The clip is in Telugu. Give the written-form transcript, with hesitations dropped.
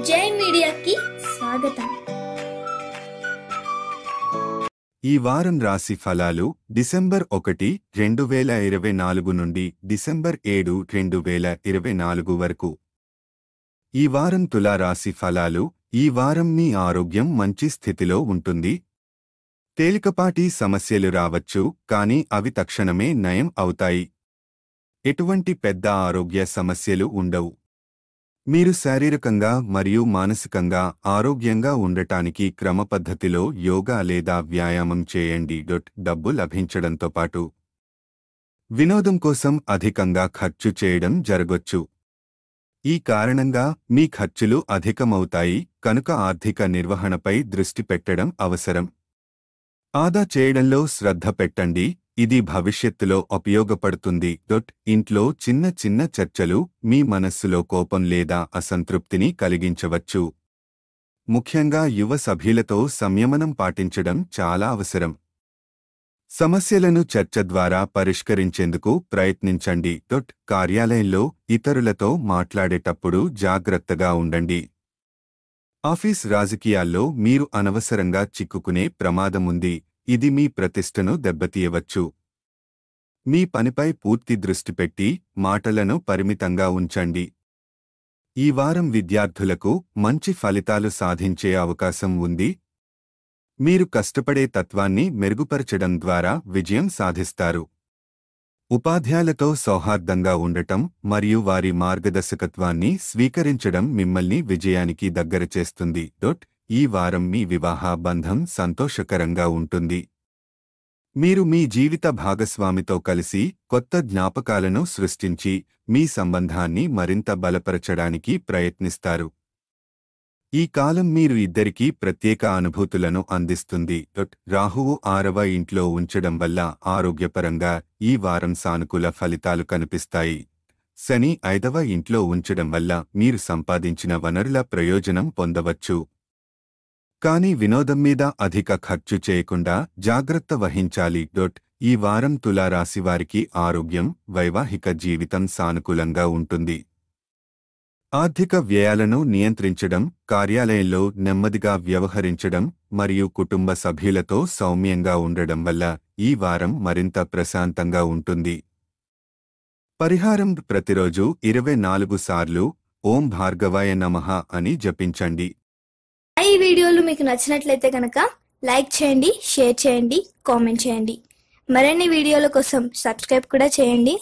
జై మీడియాకి స్వాగతం. ఈ వారం రాశి ఫలాలు డిసెంబర్ 1, 2024 నుండి డిసెంబర్ 7, 2024 వరకు. ఈ వారం తులా రాశి ఫలాలు. ఈ వారం మీ ఆరోగ్యం మంచి స్థితిలో ఉంటుంది. తేలికపాటి సమస్యలు రావచ్చు, కానీ అవి తక్షణమే నయం అవుతాయి. ఎటువంటి పెద్ద ఆరోగ్య సమస్యలు ఉండవు. మీరు శారీరకంగా మరియు మానసికంగా ఆరోగ్యంగా ఉండటానికి క్రమపద్ధతిలో యోగా లేదా వ్యాయామం చేయండి. డబ్బు లభించడంతో పాటు వినోదం కోసం అధికంగా ఖర్చు చేయడం జరగొచ్చు. ఈ కారణంగా మీ ఖర్చులు అధికమవుతాయి, కనుక ఆర్థిక నిర్వహణపై దృష్టి పెట్టడం అవసరం. ఆదా చేయడంలో శ్రద్ధ పెట్టండి, ఇది భవిష్యత్తులో ఉపయోగపడుతుంది. ఇంట్లో చిన్న చిన్న చర్చలు మీ మనస్సులో కోపం లేదా అసంతృప్తిని కలిగించవచ్చు. ముఖ్యంగా యువ సభ్యులతో సంయమనం పాటించడం చాలా అవసరం. సమస్యలను చర్చ ద్వారా పరిష్కరించేందుకు ప్రయత్నించండి. కార్యాలయంలో ఇతరులతో మాట్లాడేటప్పుడు జాగ్రత్తగా ఉండండి. ఆఫీస్ రాజకీయాల్లో మీరు అనవసరంగా చిక్కుకునే ప్రమాదముంది, ఇది మీ ప్రతిష్టను దెబ్బతీయవచ్చు. మీ పనిపై పూర్తి దృష్టి పెట్టి మాటలను పరిమితంగా ఉంచండి. ఈ వారం విద్యార్థులకు మంచి ఫలితాలు సాధించే అవకాశం ఉంది. మీరు కష్టపడే తత్వాన్ని మెరుగుపరచడం ద్వారా విజయం సాధిస్తారు. ఉపాధ్యాయులతో సౌహార్దంగా ఉండటం మరియు వారి మార్గదర్శకత్వాన్ని స్వీకరించడం మిమ్మల్ని విజయానికి దగ్గర చేస్తుంది. ఈ వారం మీ వివాహ బంధం సంతోషకరంగా ఉంటుంది. మీరు మీ జీవిత భాగస్వామితో కలిసి కొత్త జ్ఞాపకాలను సృష్టించి మీ సంబంధాన్ని మరింత బలపరచడానికి ప్రయత్నిస్తారు. ఈ కాలం మీరు ఇద్దరికీ ప్రత్యేక అనుభూతులను అందిస్తుంది. రాహువు 6వ ఇంట్లో ఉంచడం వల్ల ఆరోగ్యపరంగా ఈ వారం సానుకూల ఫలితాలు కనిపిస్తాయి. శని 5వ ఇంట్లో ఉంచడం వల్ల మీరు సంపాదించిన వనరుల ప్రయోజనం పొందవచ్చు. కానీ వినోదం మీద అధిక ఖర్చు చేయకుండా జాగ్రత్త వహించాలి. ఈ వారం తులారాశివారికి ఆరోగ్యం, వైవాహిక జీవితం సానుకూలంగా ఉంటుంది. ఆర్థిక వ్యయాలను నియంత్రించడం, కార్యాలయంలో నెమ్మదిగా వ్యవహరించడం మరియు కుటుంబ సభ్యులతో సౌమ్యంగా ఉండడం వల్ల ఈ వారం మరింత ప్రశాంతంగా ఉంటుంది. పరిహారం: ప్రతిరోజు 24 సార్లు ఓం భార్గవాయ నమః అని జపించండి. ఈ వీడియోలు మీకు నచ్చినట్లయితే కనుక లైక్ చేయండి, షేర్ చేయండి, కామెంట్ చేయండి. మరిన్ని వీడియోల కోసం సబ్స్క్రైబ్ కూడా చేయండి.